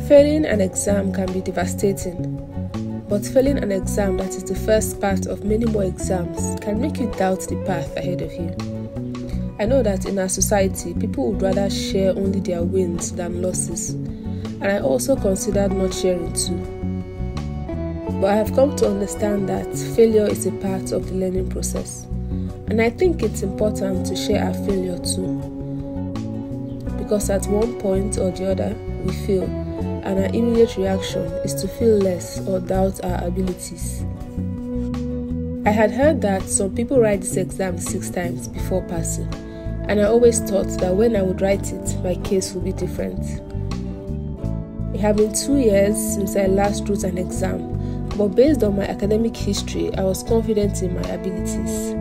Failing an exam can be devastating, but failing an exam that is the first part of many more exams can make you doubt the path ahead of you. I know that in our society, people would rather share only their wins than losses, and I also considered not sharing too. But I have come to understand that failure is a part of the learning process, and I think it's important to share our failure too. Because at one point or the other, we fail, and our immediate reaction is to feel less or doubt our abilities. I had heard that some people write this exam 6 times before passing, and I always thought that when I would write it, my case would be different. It had been 2 years since I last wrote an exam, but based on my academic history, I was confident in my abilities.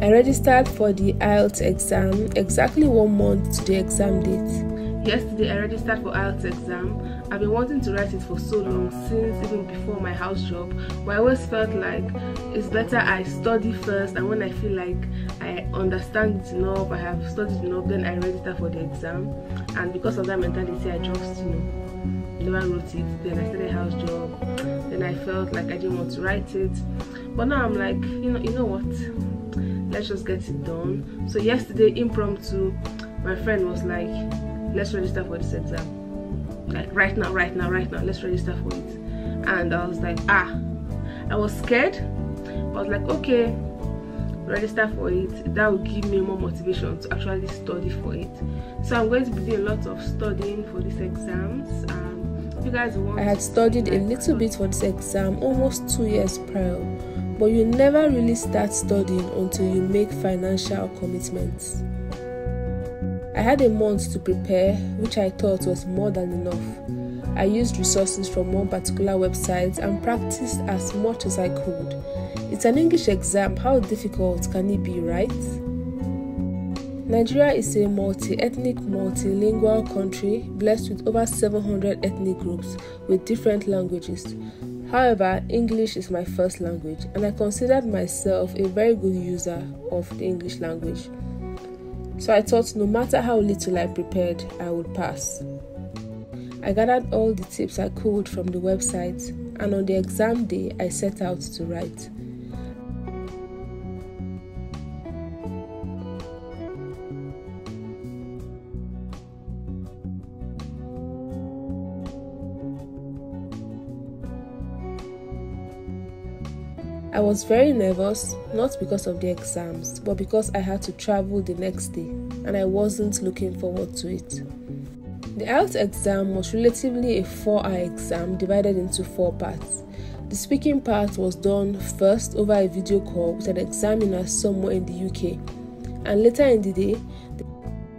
I registered for the IELTS exam exactly 1 month to the exam date. Yesterday, I registered for IELTS exam. I've been wanting to write it for so long, since even before my house job, but I always felt like it's better I study first, and when I feel like I understand it enough, I have studied enough, then I register for the exam. And because of that mentality, I just, never wrote it. Then I started house job. Then I felt like I didn't want to write it. But now I'm like, you know what? Let's just get it done. So yesterday, impromptu, my friend was like, let's register for this exam. Like right now, let's register for it. And I was like, I was scared. But I was like, okay, register for it. That will give me more motivation to actually study for it. So I'm going to be doing a lot of studying for these exams. If you guys want, I had studied a little bit for this exam almost 2 years prior, but you never really start studying until you make financial commitments. I had a month to prepare, which I thought was more than enough. I used resources from one particular website and practiced as much as I could. It's an English exam, how difficult can it be, right? Nigeria is a multi-ethnic, multilingual country blessed with over 700 ethnic groups with different languages. However, English is my first language, and I considered myself a very good user of the English language. So I thought no matter how little I prepared, I would pass. I gathered all the tips I could from the website, and on the exam day, I set out to write. I was very nervous, not because of the exams, but because I had to travel the next day, and I wasn't looking forward to it. The IELTS exam was relatively a 4-hour exam divided into 4 parts. The speaking part was done first over a video call with an examiner somewhere in the UK, and later in the day,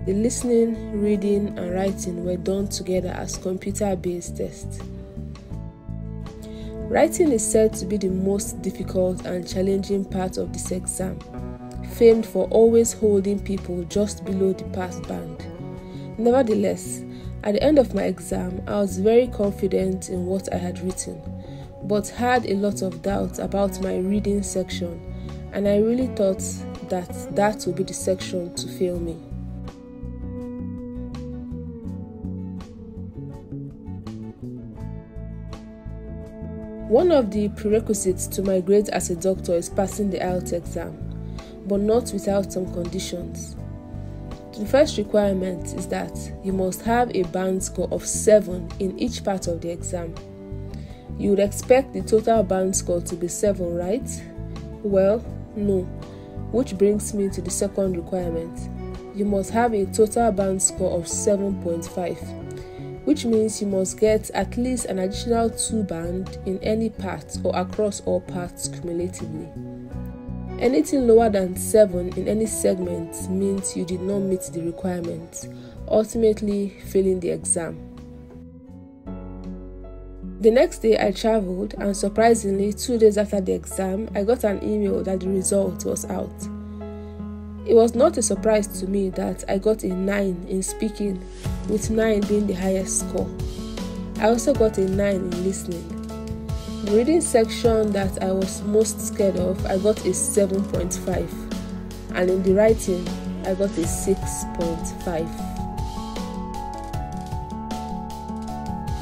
the listening, reading, and writing were done together as computer-based tests. Writing is said to be the most difficult and challenging part of this exam, famed for always holding people just below the pass band. Nevertheless, at the end of my exam, I was very confident in what I had written, but had a lot of doubts about my reading section, and I really thought that would be the section to fail me. One of the prerequisites to my grades as a doctor is passing the IELTS exam, but not without some conditions. The first requirement is that you must have a band score of 7 in each part of the exam. You would expect the total band score to be 7, right? Well, no. Which brings me to the second requirement. You must have a total band score of 7.5. which means you must get at least an additional 2 band in any part or across all parts cumulatively. Anything lower than 7 in any segment means you did not meet the requirements, ultimately failing the exam. The next day I traveled, and surprisingly 2 days after the exam, I got an email that the result was out. It was not a surprise to me that I got a 9 in speaking, with 9 being the highest score. I also got a 9 in listening. The reading section that I was most scared of, I got a 7.5, and in the writing, I got a 6.5.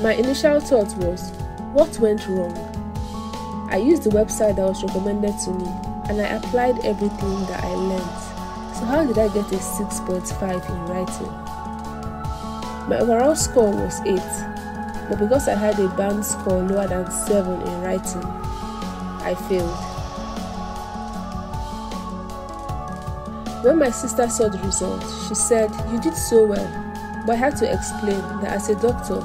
My initial thought was, what went wrong? I used the website that was recommended to me and I applied everything that I learned. So how did I get a 6.5 in writing? My overall score was 8, but because I had a band score lower than 7 in writing, I failed. When my sister saw the results, she said, "You did so well," but I had to explain that as a doctor,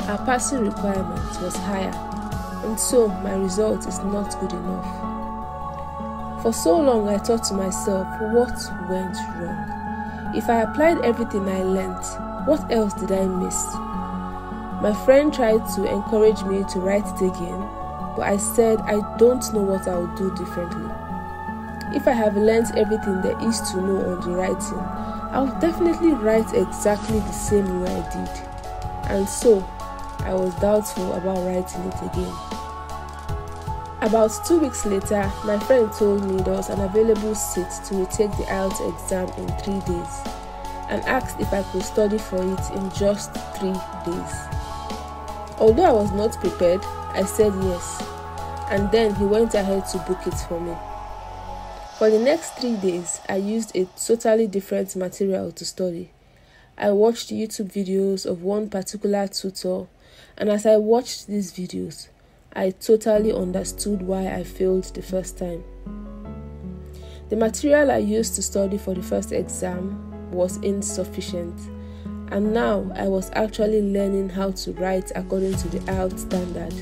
our passing requirement was higher, and so my result is not good enough. For so long, I thought to myself, what went wrong? If I applied everything I learnt, what else did I miss? My friend tried to encourage me to write it again, but I said I don't know what I would do differently. If I have learnt everything there is to know on the writing, I would definitely write exactly the same way I did. And so, I was doubtful about writing it again. About 2 weeks later, my friend told me there was an available seat to retake the IELTS exam in 3 days and asked if I could study for it in just 3 days. Although I was not prepared, I said yes, and then he went ahead to book it for me. For the next 3 days, I used a totally different material to study. I watched YouTube videos of one particular tutor, and as I watched these videos, I totally understood why I failed the first time. The material I used to study for the first exam was insufficient, and now I was actually learning how to write according to the IELTS standard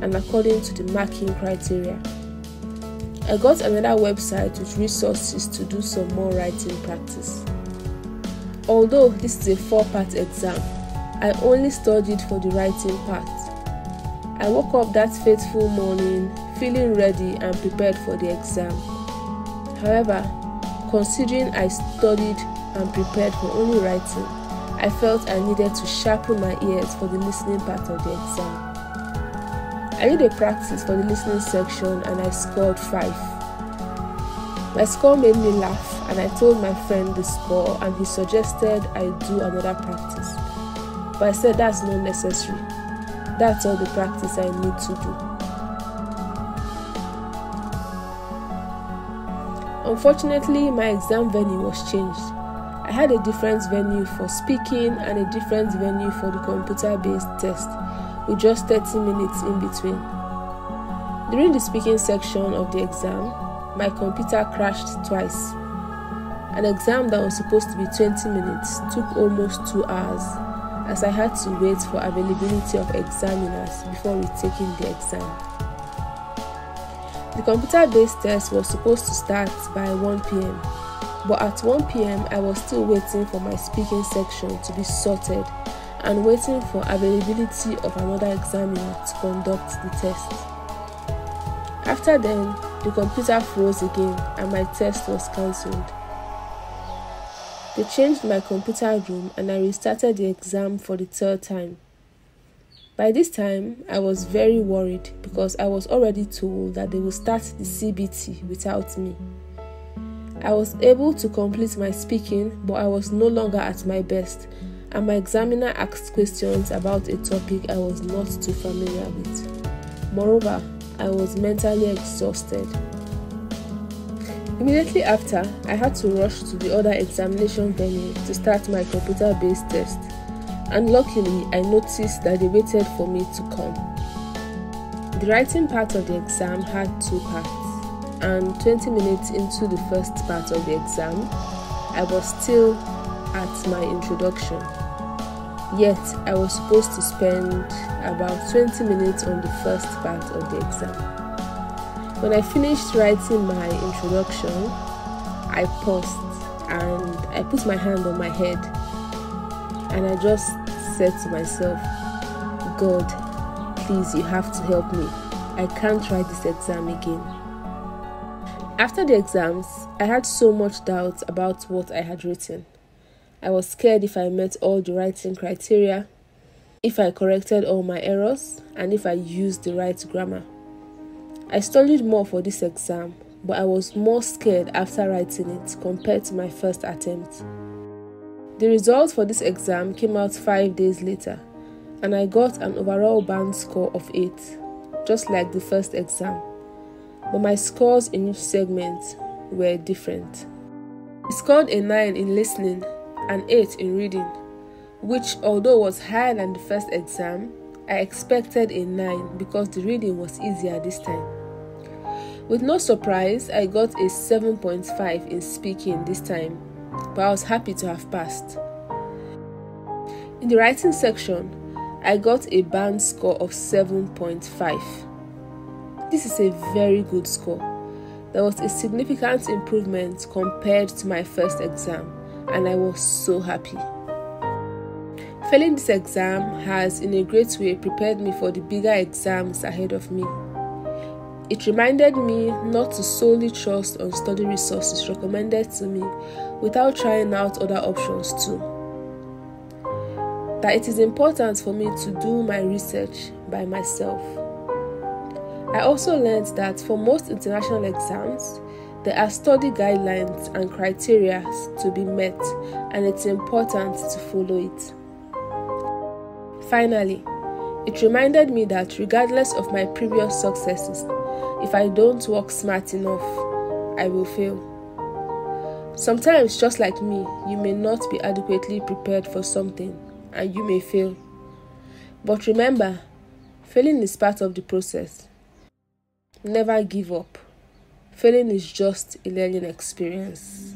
and according to the marking criteria. I got another website with resources to do some more writing practice. Although this is a 4-part exam, I only studied for the writing part. I woke up that fateful morning feeling ready and prepared for the exam. However, considering I studied and prepared for only writing, I felt I needed to sharpen my ears for the listening part of the exam. I did a practice for the listening section and I scored 5. My score made me laugh and I told my friend the score and he suggested I do another practice. But I said that's not necessary. That's all the practice I need to do. Unfortunately, my exam venue was changed. I had a different venue for speaking and a different venue for the computer-based test, with just 30 minutes in between. During the speaking section of the exam, my computer crashed twice. An exam that was supposed to be 20 minutes took almost 2 hours, as I had to wait for availability of examiners before retaking the exam. The computer-based test was supposed to start by 1 p.m. But at 1 p.m. I was still waiting for my speaking section to be sorted and waiting for availability of another examiner to conduct the test. After then, the computer froze again and my test was cancelled. They changed my computer room and I restarted the exam for the 3rd time. By this time, I was very worried because I was already told that they would start the CBT without me. I was able to complete my speaking, but I was no longer at my best, and my examiner asked questions about a topic I was not too familiar with. Moreover, I was mentally exhausted. Immediately after, I had to rush to the other examination venue to start my computer-based test, and luckily I noticed that they waited for me to come. The writing part of the exam had 2 parts, and 20 minutes into the first part of the exam, I was still at my introduction. Yet, I was supposed to spend about 20 minutes on the first part of the exam. When I finished writing my introduction, I paused and I put my hand on my head and I just said to myself, God, please, you have to help me. I can't write this exam again. After the exams, I had so much doubt about what I had written. I was scared if I met all the writing criteria, if I corrected all my errors, and if I used the right grammar. I studied more for this exam, but I was more scared after writing it compared to my first attempt. The results for this exam came out 5 days later, and I got an overall band score of 8, just like the first exam. But my scores in each segment were different. I scored a 9 in listening and 8 in reading, which, although was higher than the first exam, I expected a 9 because the reading was easier this time. With no surprise, I got a 7.5 in speaking this time, but I was happy to have passed. In the writing section, I got a band score of 7.5. This is a very good score. There was a significant improvement compared to my first exam, and I was so happy. Failing this exam has in a great way prepared me for the bigger exams ahead of me. It reminded me not to solely trust on study resources recommended to me without trying out other options too. That it is important for me to do my research by myself. I also learned that for most international exams, there are study guidelines and criteria to be met, and it's important to follow it. Finally, it reminded me that regardless of my previous successes, if I don't work smart enough, I will fail. Sometimes, just like me, you may not be adequately prepared for something and you may fail. But remember, failing is part of the process. Never give up. Failing is just a learning experience.